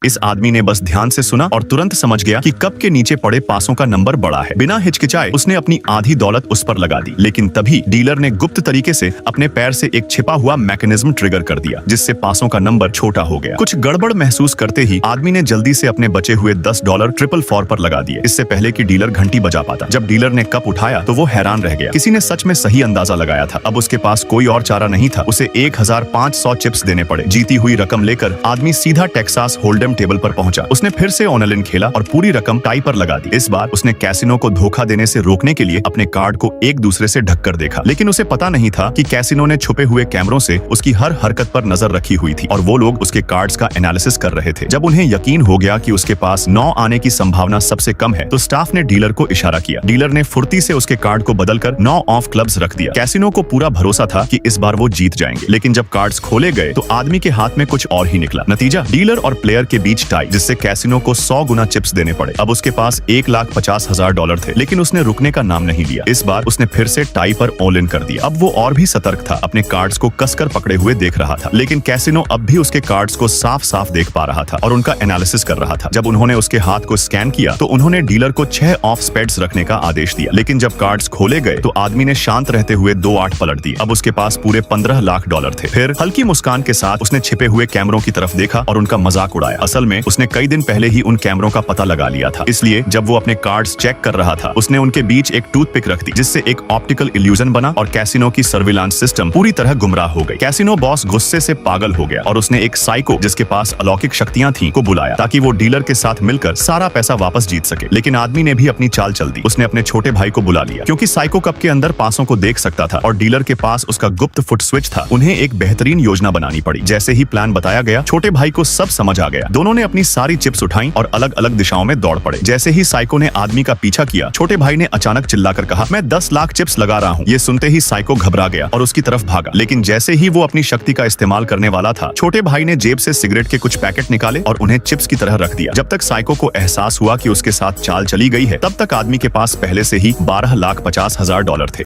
इस आदमी ने बस ध्यान से सुना और तुरंत समझ गया कि कप के नीचे पड़े पासों का नंबर बड़ा है। बिना हिचकिचाए उसने अपनी आधी दौलत उस पर लगा दी, लेकिन तभी डीलर ने गुप्त तरीके से अपने पैर से एक छिपा हुआ मैकेनिज्म ट्रिगर कर दिया, जिससे पासों का नंबर छोटा हो गया। कुछ गड़बड़ महसूस करते ही आदमी ने जल्दी से अपने बचे हुए $10 444 पर लगा दिए, इससे पहले कि डीलर घंटी बजा पाता। जब डीलर ने कप उठाया तो वो हैरान रह गया। किसी ने सच में सही अंदाजा लगाया था। अब उसके पास कोई और चारा नहीं था, उसे 1500 चिप्स देने पड़े। जीती हुई रकम लेकर आदमी सीधा टेक्सास होल्डम टेबल पर पहुंचा। उसने फिर से ऑनलाइन खेला और पूरी रकम टाई पर लगा दी। इस बार उसने कैसीनो को धोखा देने से रोकने के लिए अपने कार्ड को एक दूसरे से ढककर देखा, लेकिन उसे पता नहीं था कि कैसीनो ने छुपे हुए कैमरों से उसकी हर हरकत पर नजर रखी हुई थी और वो लोग उसके कार्ड्स का एनालिसिस कर रहे थे। जब उन्हें यकीन हो गया कि उसके पास 9 आने की संभावना सबसे कम है, तो स्टाफ ने डीलर को इशारा किया। डीलर ने फुर्ती से उसके कार्ड को बदलकर 9 ऑफ क्लब्स रख दिया। कैसीनो को पूरा भरोसा था कि इस बार वो जीत जाएंगे, लेकिन जब कार्ड्स खोले गए तो आदमी के हाथ में कुछ और ही निकला। नतीजा, डीलर और प्लेयर के बीच टाई, जिससे कैसीनो को 100 गुना चिप्स देने पड़े। अब उसके पास $1,50,000 थे, लेकिन उसने रुकने का नाम नहीं लिया। इस बार उसने फिर से टाई पर ऑल इन कर दिया। अब वो और भी सतर्क था, अपने कार्ड्स को कसकर पकड़े हुए देख रहा था, लेकिन कैसीनो अब भी उसके कार्ड्स को साफ साफ देख पा रहा था और उनका एनालिसिस कर रहा था। जब उन्होंने उसके हाथ को स्कैन किया तो उन्होंने डीलर को 6 ऑफ स्पेड्स रखने का आदेश दिया, लेकिन जब कार्ड्स खोले गए तो आदमी ने शांत रहते हुए 2 8 पलट दिए। अब उसके पास पूरे $15 लाख थे। फिर हल्की मुस्कान के साथ उसने छिपे हुए कैमरों की तरफ देखा और उनका मजाक उड़ाया। असल में उसने कई दिन पहले ही उन कैमरों का पता लगा लिया था, इसलिए जब वो अपने कार्ड्स चेक कर रहा था, उसने उनके बीच एक टूथपिक रख दी, जिससे एक ऑप्टिकल इल्यूजन बना और कैसीनो की सर्विलांस सिस्टम पूरी तरह गुमराह हो गई। कैसीनो बॉस गुस्से से पागल हो गया और उसने एक साइको, जिसके पास अलौकिक शक्तियां थीं, को बुलाया ताकि वो डीलर के साथ मिलकर सारा पैसा वापस जीत सके। लेकिन आदमी ने भी अपनी चाल चल दी। उसने अपने छोटे भाई को बुला लिया, क्योंकि साइको कप के अंदर पासों को देख सकता था और डीलर के पास उसका गुप्त फुट स्विच था। उन्हें एक बेहतरीन योजना बनानी पड़ी। जैसे ही प्लान बताया गया, छोटे भाई को सब समझ आ गया। दोनों ने अपनी सारी चिप्स उठाई और अलग अलग दिशाओं में दौड़ पड़े। जैसे ही साइको ने आदमी का पीछा किया, छोटे भाई ने अचानक चिल्लाकर कहा, मैं 10 लाख चिप्स लगा रहा हूँ। ये सुनते ही साइको घबरा गया और उसकी तरफ भागा, लेकिन जैसे ही वो अपनी शक्ति का इस्तेमाल करने वाला था, छोटे भाई ने जेब से सिगरेट के कुछ पैकेट निकाले और उन्हें चिप्स की तरह रख दिया। जब तक साइको को एहसास हुआ कि उसके साथ चाल चली गई है, तब तक आदमी के पास पहले से ही $12,50,000 थे।